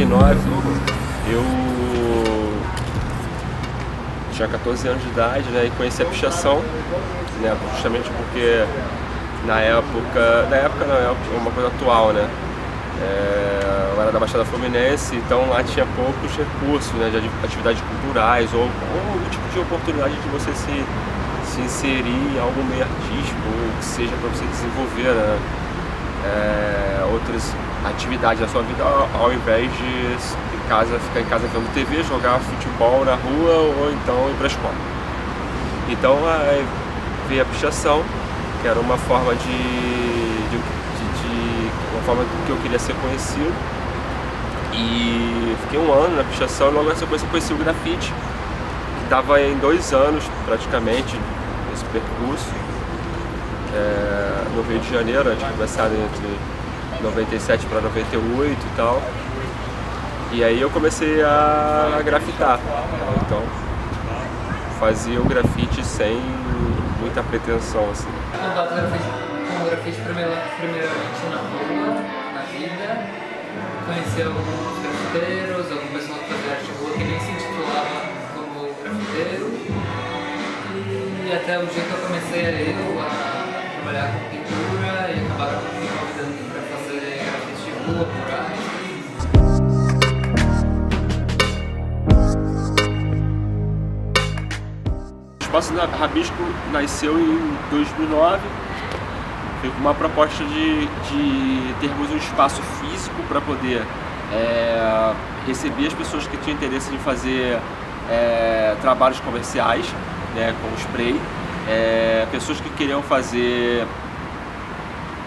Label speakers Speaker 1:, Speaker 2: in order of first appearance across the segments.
Speaker 1: 99, eu tinha 14 anos de idade, né, e conheci a pichação, né, justamente porque na época não, é uma coisa atual, né, eu era da Baixada Fluminense, então lá tinha poucos recursos, né, de atividades culturais ou algum tipo de oportunidade de você se inserir em algo meio artístico, ou que seja para você desenvolver, né, outras atividades na sua vida ao invés de ficar em casa vendo TV, jogar futebol na rua ou então ir para a escola. Então veio a pichação, que era uma forma uma forma que eu queria ser conhecido, e fiquei um ano na pichação e logo na sequência eu conheci o grafite, que estava em 2 anos praticamente nesse percurso, no Rio de Janeiro. Eu tinha começado entre 97 para 98 e tal, e aí eu comecei a grafitar, então fazia o grafite sem muita pretensão, assim.
Speaker 2: Com grafite primeiramente na rua, na vida, conheci alguns grafiteiros, algumas pessoas que faziam arte de rua que nem se intitulava como grafiteiro, e até o dia que eu comecei a trabalhar com pintura e acabaram me convidando para fazer grafite de rua, murais.
Speaker 1: O Espaço Rabisco nasceu em 2009, foi com uma proposta de termos um espaço físico para poder receber as pessoas que tinham interesse em fazer trabalhos comerciais, né, com spray, pessoas que queriam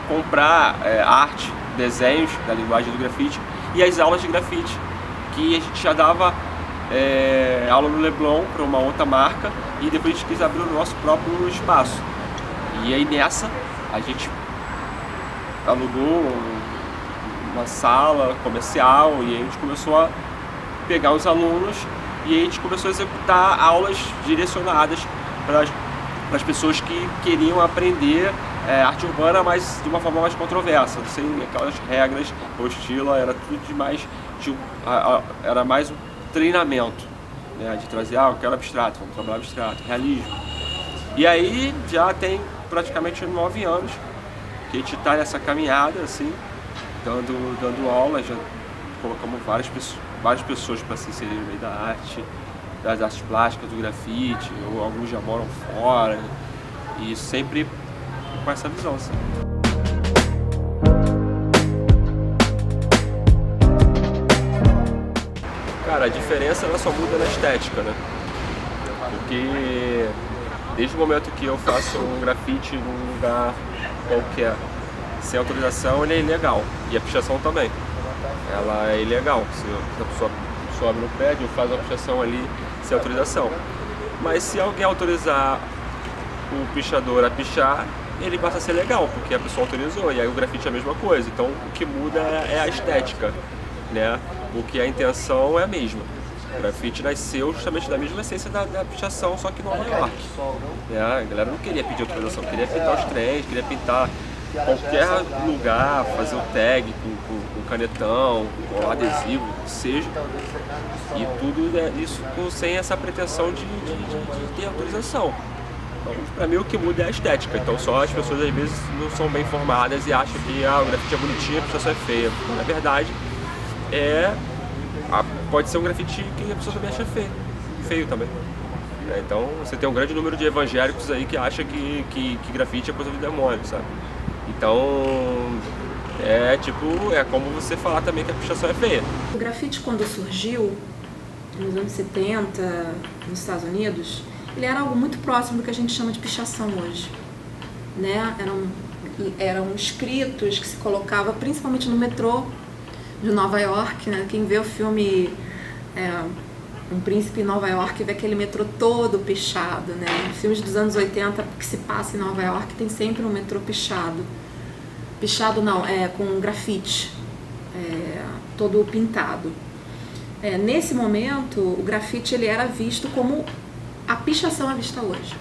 Speaker 1: comprar arte, desenhos da linguagem do grafite, e as aulas de grafite, que a gente já dava aula no Leblon para uma outra marca, e depois a gente quis abrir o nosso próprio espaço. E aí nessa a gente alugou uma sala comercial e aí a gente começou a pegar os alunos e aí a gente começou a executar aulas direcionadas para as pessoas que queriam aprender arte urbana, mas de uma forma mais controversa, sem aquelas regras ou estilo, era tudo demais, era mais um treinamento, né, de trazer, eu quero abstrato, vamos trabalhar abstrato, realismo. E aí já tem praticamente 9 anos que a gente está nessa caminhada, assim, dando aula, já colocamos várias pessoas para se inserir no meio da arte, das artes plásticas, do grafite, ou alguns já moram fora, e sempre com essa visão, assim. Cara, a diferença ela só muda na estética, né? Porque desde o momento que eu faço um grafite num lugar qualquer, sem autorização, ele é ilegal. E a pichação também. Ela é ilegal. Se a pessoa sobe no prédio, faz uma pichação ali sem autorização. Mas se alguém autorizar o pichador a pichar, ele passa a ser legal, porque a pessoa autorizou. E aí o grafite é a mesma coisa. Então o que muda é a estética, né? Porque a intenção é a mesma. O grafite nasceu justamente da mesma essência da pichação, só que em Nova York. A galera não queria pedir autorização, queria pintar os trens, queria pintar qualquer lugar, fazer o tag com canetão, com adesivo, o que seja. E tudo isso sem essa pretensão de ter autorização. Então, pra mim o que muda é a estética. Então só as pessoas às vezes não são bem formadas e acham que o grafite é bonitinho, a pichação é feia. Na verdade, pode ser um grafite que a pessoa também acha feio também. Então você tem um grande número de evangélicos aí que acha que grafite é coisa do demônio, sabe? Então é como você falar também que a pichação é feia.
Speaker 3: O grafite, quando surgiu nos anos 70 nos Estados Unidos, ele era algo muito próximo do que a gente chama de pichação hoje, né? Eram escritos que se colocava principalmente no metrô de Nova York, né? Quem vê o filme Um Príncipe em Nova York vê aquele metrô todo pichado, né? Filmes dos anos 80 que se passa em Nova York tem sempre um metrô pichado. Pichado não, com grafite, todo pintado. Nesse momento, o grafite ele era visto como a pichação é vista hoje,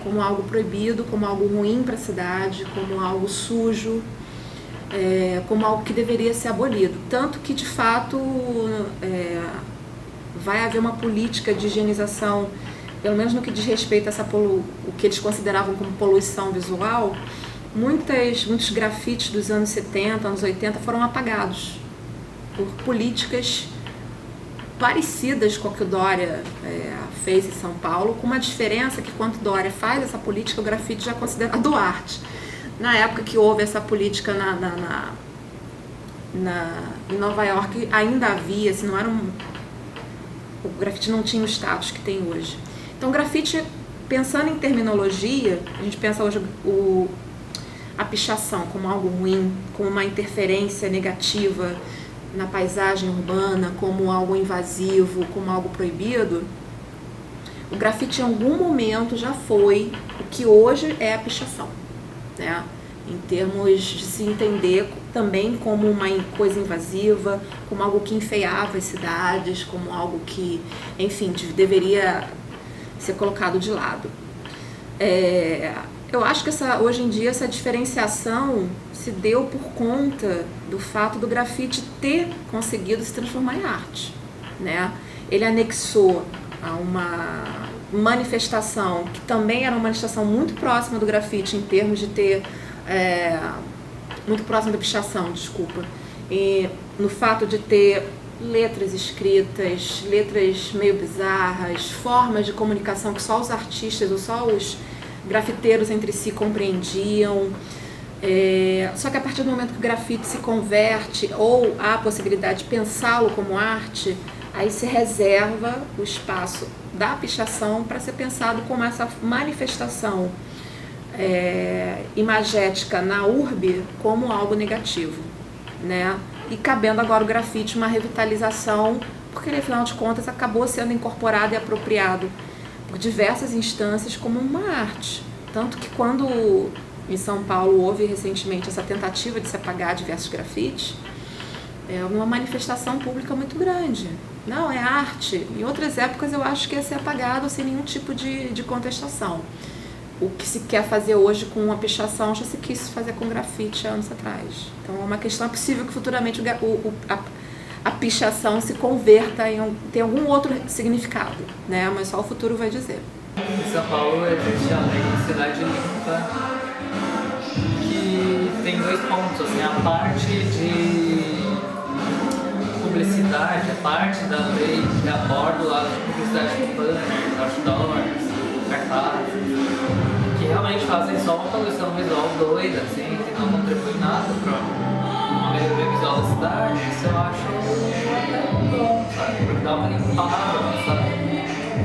Speaker 3: como algo proibido, como algo ruim para a cidade, como algo sujo. como algo que deveria ser abolido. Tanto que, de fato, vai haver uma política de higienização, pelo menos no que diz respeito a o que eles consideravam como poluição visual. Muitos grafites dos anos 70, anos 80 foram apagados por políticas parecidas com a que o Dória fez em São Paulo, com uma diferença que quando o Dória faz essa política, o grafite já é considerado arte. Na época que houve essa política em Nova York, ainda havia, assim, o grafite não tinha o status que tem hoje. Então, o grafite, pensando em terminologia, a gente pensa hoje a pichação como algo ruim, como uma interferência negativa na paisagem urbana, como algo invasivo, como algo proibido. O grafite em algum momento já foi o que hoje é a pichação, né? Em termos de se entender também como uma coisa invasiva, como algo que enfeiava as cidades, como algo que, enfim, deveria ser colocado de lado. Eu acho que hoje em dia essa diferenciação se deu por conta do fato do grafite ter conseguido se transformar em arte, né? Ele anexou a uma manifestação que também era uma manifestação muito próxima do grafite em termos de ter muito próxima da pichação, desculpa, e no fato de ter letras escritas, letras meio bizarras, formas de comunicação que só os artistas ou só os grafiteiros entre si compreendiam. Só que a partir do momento que o grafite se converte ou há a possibilidade de pensá-lo como arte, aí se reserva o espaço da pichação para ser pensado como essa manifestação imagética na urbe como algo negativo, né? E cabendo agora o grafite uma revitalização, porque ele, afinal de contas, acabou sendo incorporado e apropriado por diversas instâncias como uma arte. Tanto que quando em São Paulo houve recentemente essa tentativa de se apagar diversos grafites, uma manifestação pública muito grande. Não, é arte. Em outras épocas eu acho que ia ser apagado sem nenhum tipo de contestação. O que se quer fazer hoje com a pichação já se quis fazer com grafite há anos atrás. Então é uma questão, é possível que futuramente a pichação se converta tem algum outro significado, né? Mas só o futuro vai dizer.
Speaker 2: Em São Paulo existe a lei de cidade limpa, que tem dois pontos, assim, a parte de publicidade, a parte da lei que aborda o lado de publicidade com banners, outdoors, cartazes, que realmente fazem só uma poluição visual doida, assim, que não contribui nada para uma melhoria visual da cidade. Isso eu acho até bom, sabe? Porque dá uma limpada nessa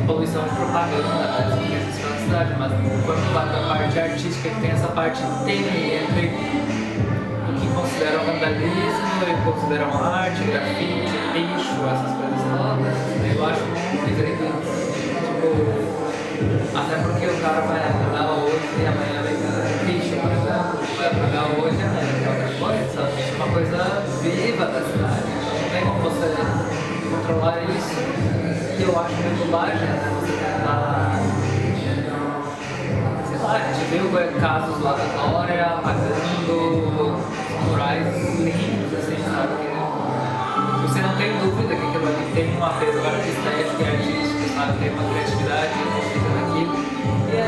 Speaker 2: poluição de propaganda que existe na cidade, mas quando vai para a parte artística, que tem essa parte tênue entre o que consideram vandalismo e consideram arte, grafite, picho, essas coisas todas, eu acho muito intrigante. Até porque o cara vai apagar hoje e amanhã vai ter picho, por exemplo, vai apagar hoje e amanhã vai ter outra coisa, sabe? Isso é uma coisa viva da cidade, não tem como você controlar isso. E eu acho meio bobagem, né? Você tentar, sei lá, a gente viu casos lá da Dória apagando murais lindos, assim, sabe? Que você não tem dúvida que aquilo ali tem um apelo estético e artístico, sabe? Tem uma criatividade naquilo. E é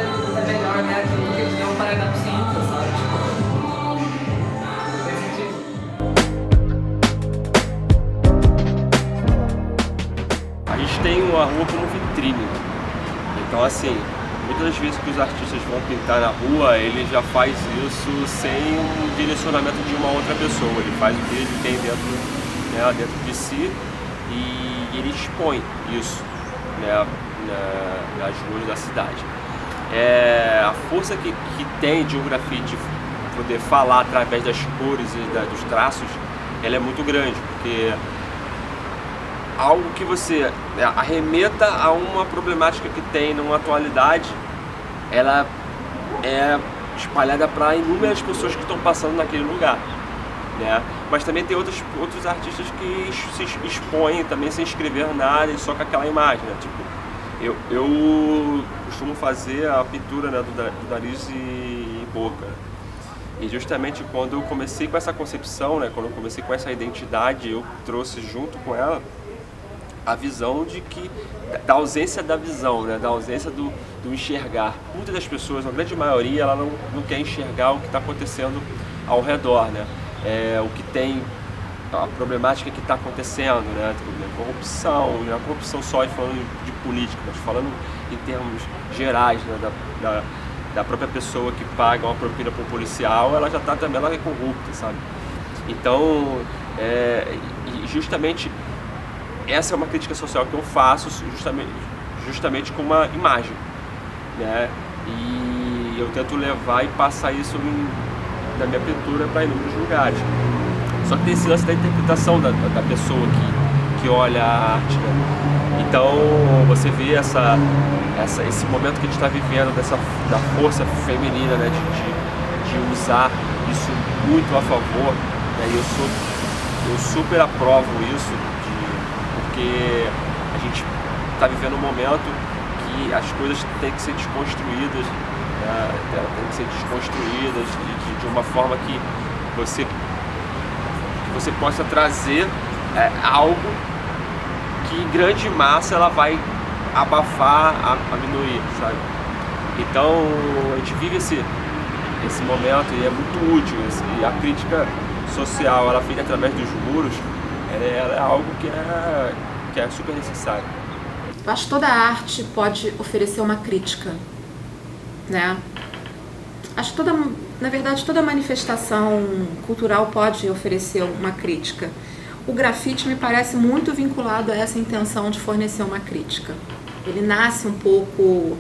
Speaker 2: melhor, né, aquilo que eles não parar na cinta, sabe? Não tem sentido.
Speaker 1: A gente tem uma rua como vitrine. Então, assim, muitas das vezes que os artistas vão pintar na rua, ele já faz isso sem um direcionamento de uma outra pessoa. Ele faz o que ele tem dentro de si e ele expõe isso, né, nas ruas da cidade. A força que tem de um grafite poder falar através das cores e dos traços, ela é muito grande, porque algo que você arremeta a uma problemática que tem numa atualidade, ela é espalhada para inúmeras pessoas que estão passando naquele lugar, né? Mas também tem outros artistas que se expõem também sem escrever nada e só com aquela imagem, né? Tipo, eu costumo fazer a pintura, né, do nariz e boca. E justamente quando eu comecei com essa concepção, né, quando eu comecei com essa identidade, eu trouxe junto com ela a visão da ausência da visão, né, da ausência do enxergar. Muitas das pessoas, a grande maioria, ela não quer enxergar o que está acontecendo ao redor, né, o que tem, a problemática que está acontecendo, né, corrupção, não é corrupção só falando de política, mas falando em termos gerais, né, da própria pessoa que paga uma propina para um policial, ela já está também, ela é corrupta, sabe? Então, justamente essa é uma crítica social que eu faço justamente com uma imagem, né? E eu tento levar e passar isso da minha pintura para inúmeros lugares. Só que tem esse lance da interpretação da pessoa que olha a arte, né? Então você vê esse momento que a gente está vivendo da força feminina, né? de usar isso muito a favor, né? E eu super aprovo isso, porque a gente está vivendo um momento que as coisas têm que ser desconstruídas, né? Têm que ser desconstruídas de uma forma que você possa trazer algo que em grande massa ela vai abafar a minoria, sabe? Então a gente vive esse momento e é muito útil, e a crítica social, ela feita através dos muros, ela é algo que é super necessário.
Speaker 3: Eu acho que toda arte pode oferecer uma crítica, né? Acho que na verdade, toda manifestação cultural pode oferecer uma crítica. O grafite me parece muito vinculado a essa intenção de fornecer uma crítica. Ele nasce um pouco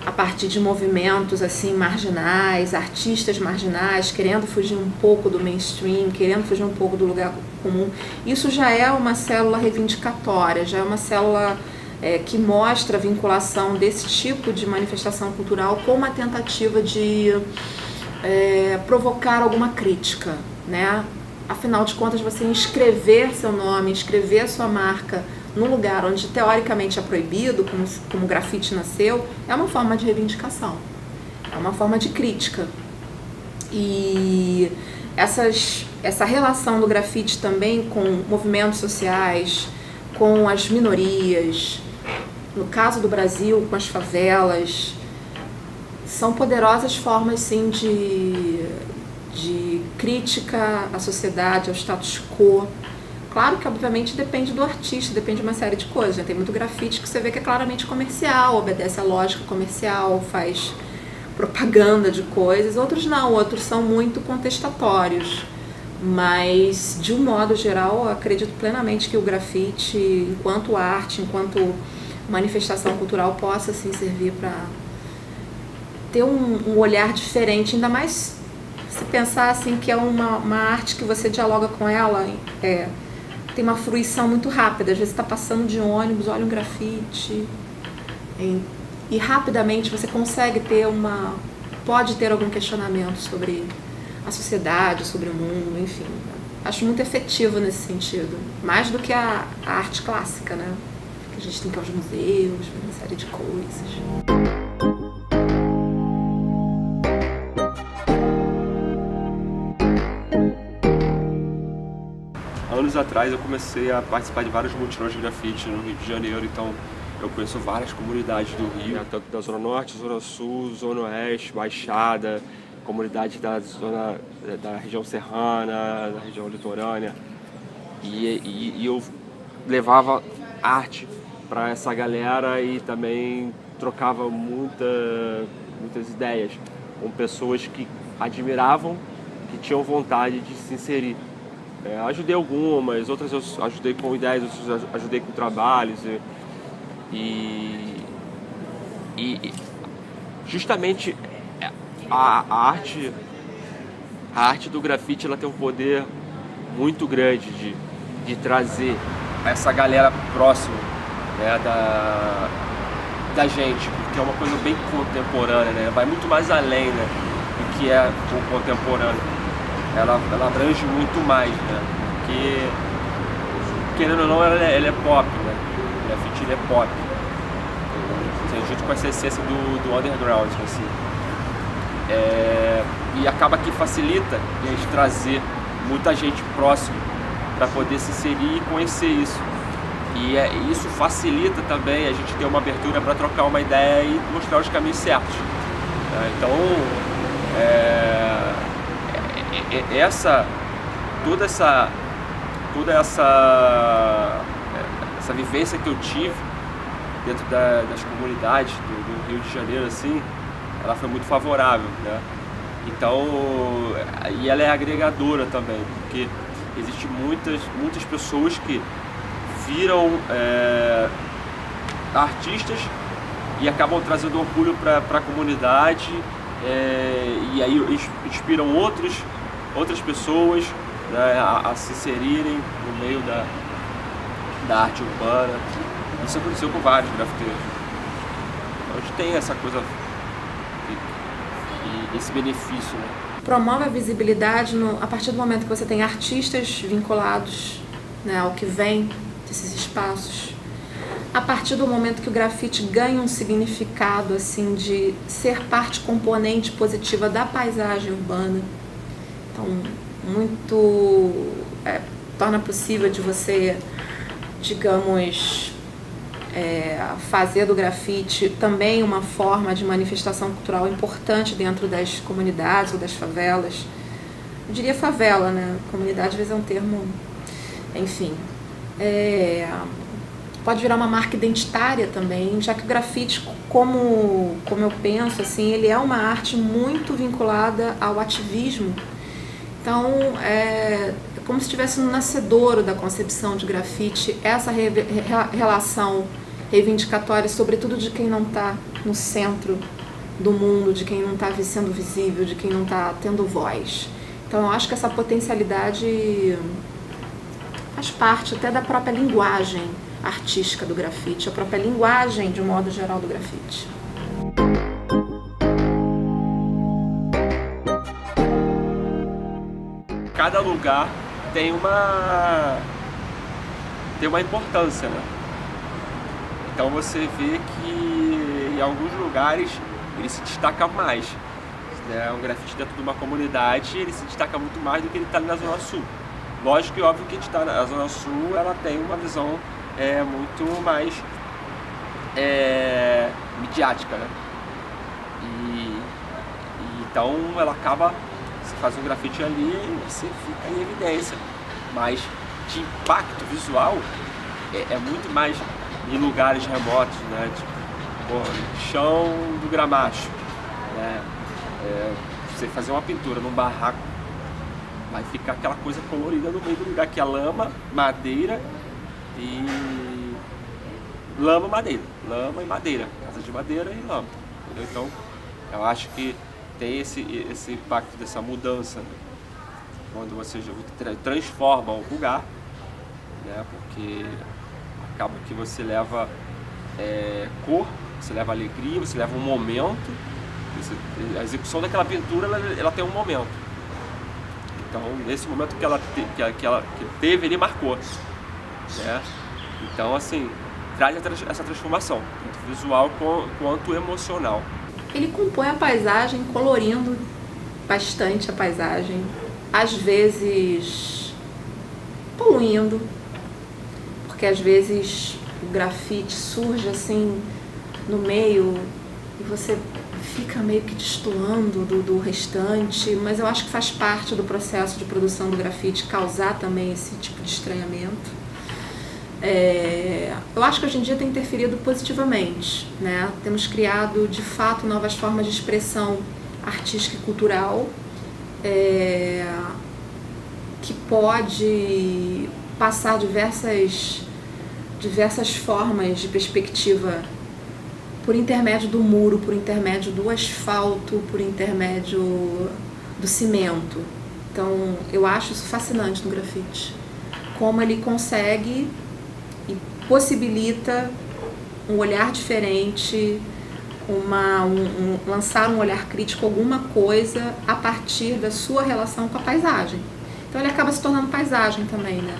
Speaker 3: a partir de movimentos assim marginais, artistas marginais, querendo fugir um pouco do mainstream, querendo fugir um pouco do lugar comum. Isso já é uma célula reivindicatória, já é uma célula que mostra a vinculação desse tipo de manifestação cultural com uma tentativa de provocar alguma crítica, né? Afinal de contas, você inscrever seu nome, inscrever sua marca num lugar onde teoricamente é proibido, como o grafite nasceu, é uma forma de reivindicação, é uma forma de crítica. E essa relação do grafite também com movimentos sociais, com as minorias, no caso do Brasil, com as favelas, são poderosas formas, sim, de crítica à sociedade, ao status quo. Claro que, obviamente, depende do artista, depende de uma série de coisas, né? Tem muito grafite que você vê que é claramente comercial, obedece à lógica comercial, faz propaganda de coisas. Outros não, outros são muito contestatórios. Mas, de um modo geral, eu acredito plenamente que o grafite, enquanto arte, enquanto manifestação cultural, possa, assim, servir para ter um olhar diferente, ainda mais se pensar assim que é uma arte que você dialoga com ela, tem uma fruição muito rápida. Às vezes está passando de ônibus, olha um grafite e rapidamente você consegue pode ter algum questionamento sobre a sociedade, sobre o mundo, enfim. Acho muito efetivo nesse sentido, mais do que a arte clássica, né? Que a gente tem que ir aos museus, ver uma série de coisas.
Speaker 1: Anos atrás eu comecei a participar de vários mutirões de grafite no Rio de Janeiro, então eu conheço várias comunidades do Rio, tanto da Zona Norte, Zona Sul, Zona Oeste, Baixada, comunidades da região serrana, da região litorânea, e eu levava arte para essa galera e também trocava muitas ideias com pessoas que admiravam, que tinham vontade de se inserir. Ajudei algumas, outras eu ajudei com ideias, outras eu ajudei com trabalhos e justamente a arte do grafite, ela tem um poder muito grande de trazer essa galera próxima, né, da gente, porque é uma coisa bem contemporânea, né? Vai muito mais além, né, do que é o contemporâneo. Ela abrange muito mais, né? Porque, querendo ou não, ela é pop, né? O grafite, ele é pop. Junto com essa essência do underground, assim. E acaba que facilita a gente trazer muita gente próxima para poder se inserir e conhecer isso. E isso facilita também a gente ter uma abertura para trocar uma ideia e mostrar os caminhos certos. Então, toda essa vivência que eu tive dentro das comunidades do Rio de Janeiro, assim, ela foi muito favorável, né? Então, e ela é agregadora também, porque existem muitas pessoas que viram artistas e acabam trazendo orgulho para a comunidade, e aí inspiram outras pessoas, né, a se inserirem no meio da arte urbana. Isso aconteceu com vários grafiteiros. A gente tem essa coisa, esse benefício, né?
Speaker 3: Promove a visibilidade a partir do momento que você tem artistas vinculados, né, ao que vem desses espaços. A partir do momento que o grafite ganha um significado assim de ser parte componente positiva da paisagem urbana. Então, torna possível de você, digamos, fazer do grafite também uma forma de manifestação cultural importante dentro das comunidades ou das favelas. Eu diria favela, né? Comunidade às vezes é um termo, enfim. Pode virar uma marca identitária também, já que o grafite, como eu penso, assim, ele é uma arte muito vinculada ao ativismo. Então, é como se estivesse no nascedouro da concepção de grafite, essa relação reivindicatória, sobretudo de quem não está no centro do mundo, de quem não está sendo visível, de quem não está tendo voz. Então, eu acho que essa potencialidade faz parte até da própria linguagem artística do grafite, a própria linguagem, de um modo geral, do grafite.
Speaker 1: Cada lugar tem uma importância, né? Então você vê que em alguns lugares ele se destaca mais, né? Um grafite dentro de uma comunidade, ele se destaca muito mais do que ele está na Zona Sul. Lógico que óbvio que a gente está na Zona Sul, ela tem uma visão muito mais midiática, né? E então ela acaba, você faz um grafite ali e você fica em evidência, mas de impacto visual é muito mais em lugares remotos, né? Tipo, chão do Gramacho, né? Você fazer uma pintura num barraco, vai ficar aquela coisa colorida no meio do lugar, que é lama, madeira e lama e madeira, casa de madeira e lama, entendeu? Então eu acho que tem esse impacto dessa mudança, né? Quando você transforma o lugar, né? Porque acaba que você leva cor, você leva alegria, você leva um momento. A execução daquela pintura ela tem um momento. Então nesse momento que ela teve, ele marcou, né? Então assim, traz essa transformação, tanto visual quanto emocional.
Speaker 3: Ele compõe a paisagem, colorindo bastante a paisagem, às vezes poluindo, porque às vezes o grafite surge assim no meio e você fica meio que destoando do restante, mas eu acho que faz parte do processo de produção do grafite causar também esse tipo de estranhamento. Eu acho que hoje em dia tem interferido positivamente, né? Temos criado de fato novas formas de expressão artística e cultural, que pode passar diversas formas de perspectiva por intermédio do muro, por intermédio do asfalto, por intermédio do cimento. Então eu acho isso fascinante no grafite, como ele consegue e possibilita um olhar diferente, lançar um olhar crítico, alguma coisa a partir da sua relação com a paisagem. Então ele acaba se tornando paisagem também, né?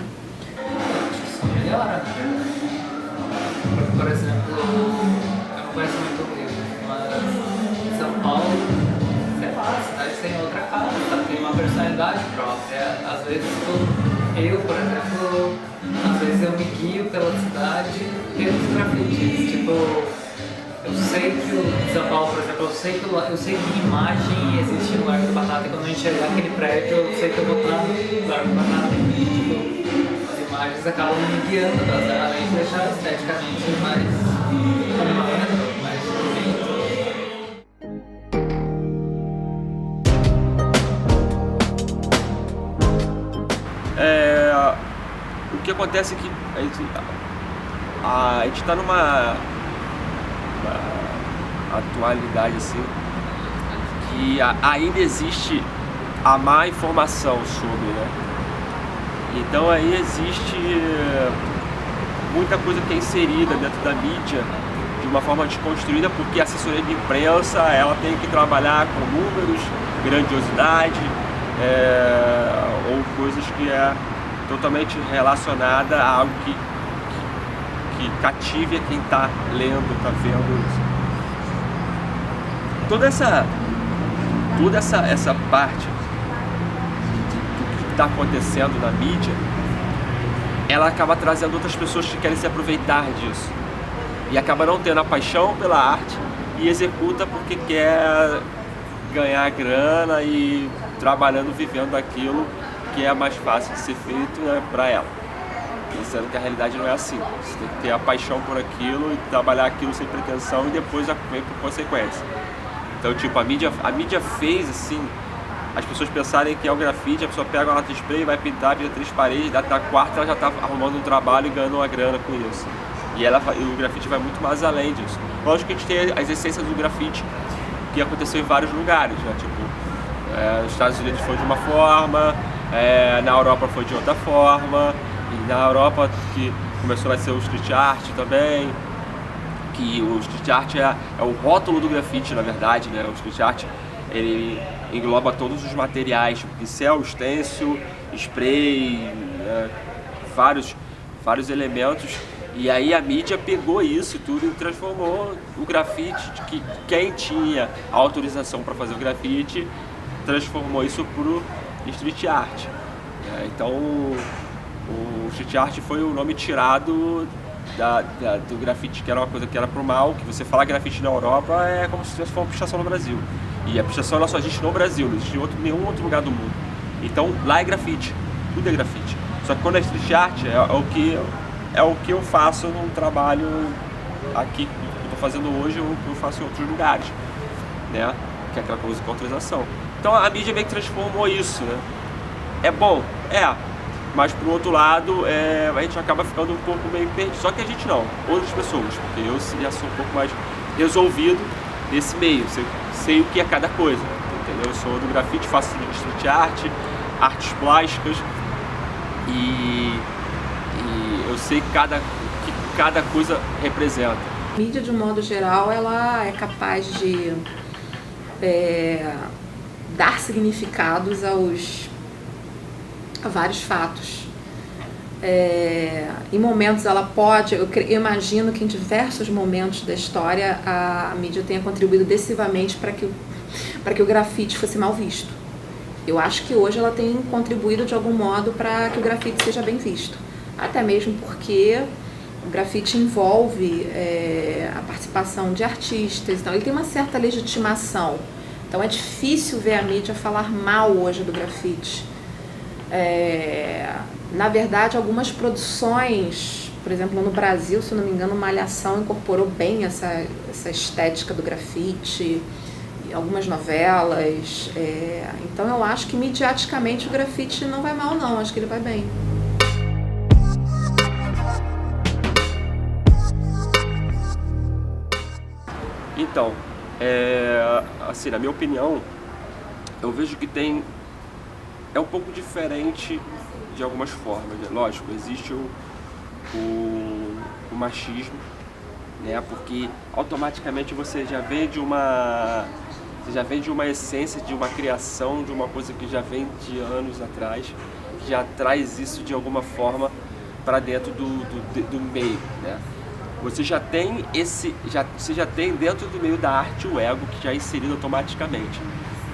Speaker 2: Acho que isso melhora. Por exemplo, eu não conheço muito o Rio, mas São Paulo, sei lá, cidades tem outra cara, ela tem uma personalidade própria. Às vezes eu, por exemplo, às vezes eu me guio pela cidade pelos grafites. Tipo, eu sei que o São Paulo, por exemplo, eu sei que imagem existe no Largo da Batata, e quando eu enxergar aquele prédio, eu sei que eu vou estar no Largo da Batata. Tipo, as imagens acabam me guiando, além de deixar esteticamente mais humano, mais bonito.
Speaker 1: O que acontece é que a gente está numa atualidade assim, que ainda existe a má informação sobre, né? Então aí existe muita coisa que é inserida dentro da mídia de uma forma desconstruída, porque a assessoria de imprensa ela tem que trabalhar com números, grandiosidade, ou coisas que é totalmente relacionada a algo que cative a quem está lendo, está vendo isso. Toda essa parte do que está acontecendo na mídia, ela acaba trazendo outras pessoas que querem se aproveitar disso e acaba não tendo a paixão pela arte e executa porque quer ganhar grana e trabalhando, vivendo aquilo que é mais fácil de ser feito, né, para ela. Sendo que a realidade não é assim. Você tem que ter a paixão por aquilo e trabalhar aquilo sem pretensão e depois vem por consequência. Então, tipo, a mídia fez assim, as pessoas pensarem que é o grafite, a pessoa pega uma lata de spray, vai pintar, pinta 3 paredes, da quarta ela já está arrumando um trabalho e ganhando uma grana com isso. E o grafite vai muito mais além disso. Lógico que a gente tem as essências do grafite que aconteceu em vários lugares, né? Tipo, nos Estados Unidos foi de uma forma, na Europa foi de outra forma, e na Europa que começou a ser o street art também, que o street art é o rótulo do grafite, na verdade, né? O street art ele engloba todos os materiais, tipo pincel, stencil, spray, vários elementos. E aí a mídia pegou isso tudo e transformou o grafite, que quem tinha a autorização para fazer o grafite, transformou isso pro street art. Então o street art foi o nome tirado do grafite, que era uma coisa que era pro mal, que você falar grafite na Europa é como se fosse uma pichação no Brasil. E a pichação ela só existe no Brasil, não existe em nenhum outro lugar do mundo. Então lá é grafite, tudo é grafite. Só que quando é street art é o que eu faço num trabalho aqui, que eu estou fazendo hoje, ou que eu faço em outros lugares, né? Que é aquela coisa com autorização. Então a mídia meio que transformou isso, né? É bom? Mas por outro lado, a gente acaba ficando um pouco meio perdido. Só que a gente não, outras pessoas, porque eu já sou um pouco mais resolvido nesse meio, sei o que é cada coisa, entendeu? Eu sou do grafite, faço street art, artes plásticas e eu sei que cada coisa representa.
Speaker 3: A mídia, de um modo geral, ela é capaz de dar significados a vários fatos. Em momentos ela pode, eu imagino que em diversos momentos da história a mídia tenha contribuído decisivamente para que o grafite fosse mal visto. Eu acho que hoje ela tem contribuído de algum modo para que o grafite seja bem visto. Até mesmo porque o grafite envolve a participação de artistas, então ele tem uma certa legitimação. Então é difícil ver a mídia falar mal hoje do grafite. Na verdade, algumas produções, por exemplo, no Brasil, se eu não me engano, Malhação incorporou bem essa estética do grafite, algumas novelas. Então eu acho que midiaticamente o grafite não vai mal não, acho que ele vai bem.
Speaker 1: Então, assim, na minha opinião, eu vejo que é um pouco diferente de algumas formas, né? Lógico, existe o machismo, né? Porque automaticamente você já vem de uma essência, de uma criação, de uma coisa que já vem de anos atrás, que já traz isso de alguma forma para dentro do meio, né? Você já tem dentro do meio da arte o ego que já é inserido automaticamente,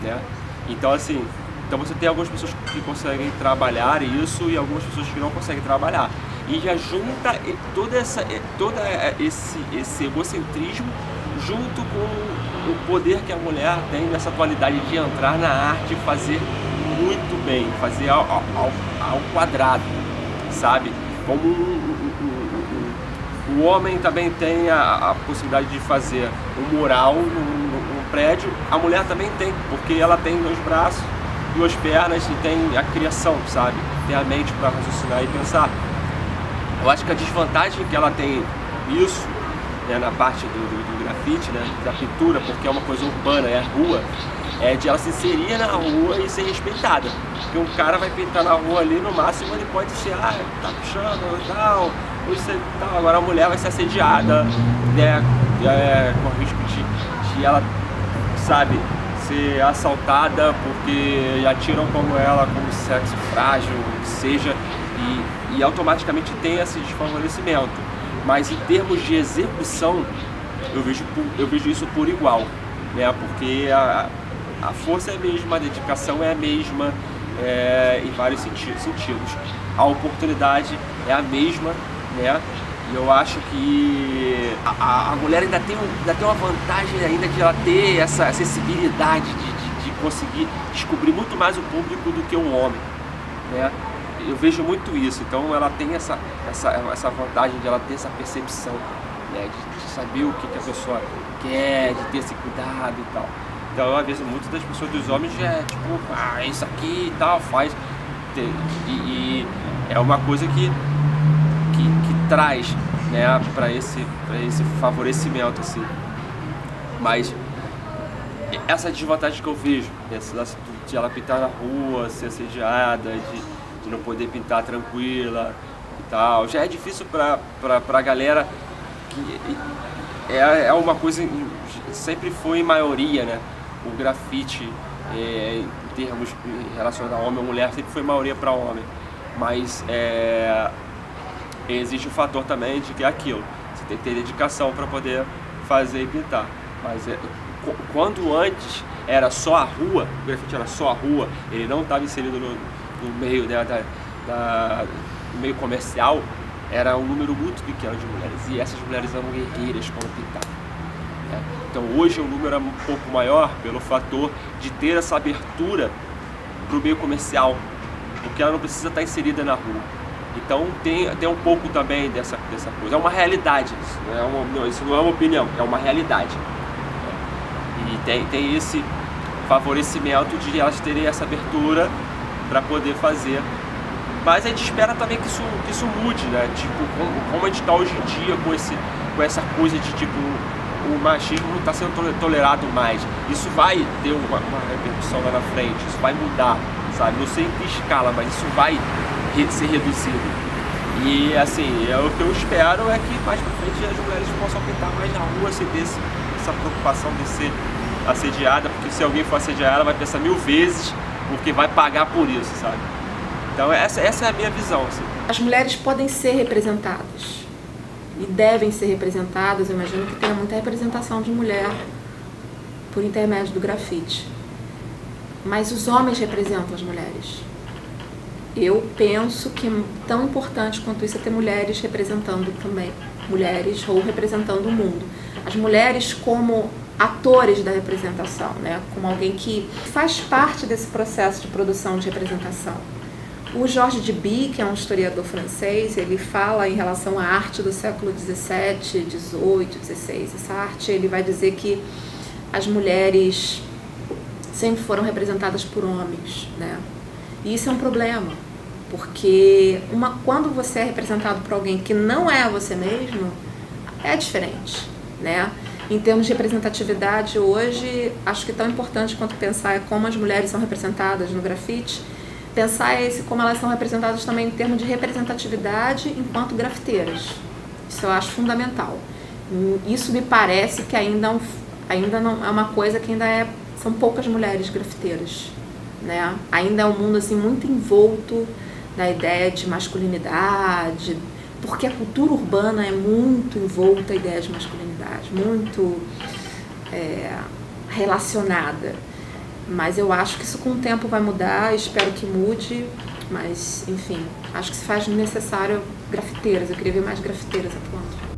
Speaker 1: né? Então assim, então você tem algumas pessoas que conseguem trabalhar isso e algumas pessoas que não conseguem trabalhar. E já junta todo esse egocentrismo junto com o poder que a mulher tem nessa atualidade de entrar na arte e fazer muito bem, fazer ao quadrado, sabe? Como o homem também tem a possibilidade de fazer um mural num prédio, a mulher também tem, porque ela tem 2 braços, 2 pernas e tem a criação, sabe? Tem a mente para raciocinar e pensar. Eu acho que a desvantagem que ela tem nisso, né, na parte do grafite, né, da pintura, porque é uma coisa urbana, é a rua, é de ela se inserir na rua e ser respeitada. Porque um cara vai pintar na rua ali, no máximo ele pode ser, tá puxando e tal, tal. Agora a mulher vai ser assediada, né, com o risco de ela, sabe, ser assaltada porque já tiram como ela como sexo frágil, seja, e automaticamente tem esse desfavorecimento. Mas em termos de execução, eu vejo isso por igual, né? Porque a força é a mesma, a dedicação é a mesma, em vários sentidos. A oportunidade é a mesma, né? E eu acho que a mulher ainda tem uma vantagem ainda de ela ter essa acessibilidade de conseguir descobrir muito mais o público do que o homem, né? Eu vejo muito isso, então ela tem essa vantagem de ela ter essa percepção, né, de saber o que a pessoa quer, de ter esse cuidado e tal. Então, às vezes, muitas das pessoas, dos homens, tipo, isso aqui e tal, faz. E é uma coisa que traz, né, para esse favorecimento, assim. Mas essa desvantagem que eu vejo, de ela pintar na rua, ser assediada, de não poder pintar tranquila e tal, já é difícil pra galera que é uma coisa, sempre foi em maioria, né? O grafite, em termos relacionados a homem ou mulher, sempre foi maioria para homem, mas existe o fator também de que é aquilo, você tem que ter dedicação para poder fazer e pintar. Mas quando antes era só a rua, o grafite era só a rua, ele não estava inserido no meio, né, no meio comercial, era um número muito pequeno de mulheres, e essas mulheres eram guerreiras quando pintavam, né? Então hoje o número é um pouco maior pelo fator de ter essa abertura para o meio comercial, porque ela não precisa estar inserida na rua. Então tem um pouco também dessa coisa, é uma realidade, isso não é uma opinião, é uma realidade, né? E tem esse favorecimento de elas terem essa abertura para poder fazer, mas a gente espera também que isso mude, né? Tipo, como a gente está hoje em dia com essa coisa de tipo, o machismo não está sendo tolerado mais, isso vai ter uma repercussão lá na frente, isso vai mudar, sabe? Não sei em que escala, mas isso vai ser reduzido. E assim, o que eu espero é que mais pra frente as mulheres possam pintar mais na rua, sem ter essa preocupação de ser assediada, porque se alguém for assediar ela vai pensar 1000 vezes, porque vai pagar por isso, sabe? Então essa é a minha visão, assim.
Speaker 3: As mulheres podem ser representadas e devem ser representadas. Eu imagino que tenha muita representação de mulher por intermédio do grafite, mas os homens representam as mulheres. Eu penso que tão importante quanto isso é ter mulheres representando também, mulheres ou representando o mundo. As mulheres como atores da representação, né? Como alguém que faz parte desse processo de produção de representação. O Georges Duby, que é um historiador francês, ele fala em relação à arte do século XVII, XVIII, XVI. Essa arte, ele vai dizer que as mulheres sempre foram representadas por homens, né? E isso é um problema, porque quando você é representado por alguém que não é você mesmo, é diferente, né? Em termos de representatividade, hoje, acho que tão importante quanto pensar como as mulheres são representadas no grafite, pensar como elas são representadas também em termos de representatividade enquanto grafiteiras. Isso eu acho fundamental. Isso me parece que ainda não é uma coisa que são poucas mulheres grafiteiras, né? Ainda é um mundo assim muito envolto na ideia de masculinidade, porque a cultura urbana é muito envolta a ideia de masculinidade, muito relacionada. Mas eu acho que isso com o tempo vai mudar, espero que mude, mas enfim, acho que se faz necessário grafiteiras, eu queria ver mais grafiteiras atuando.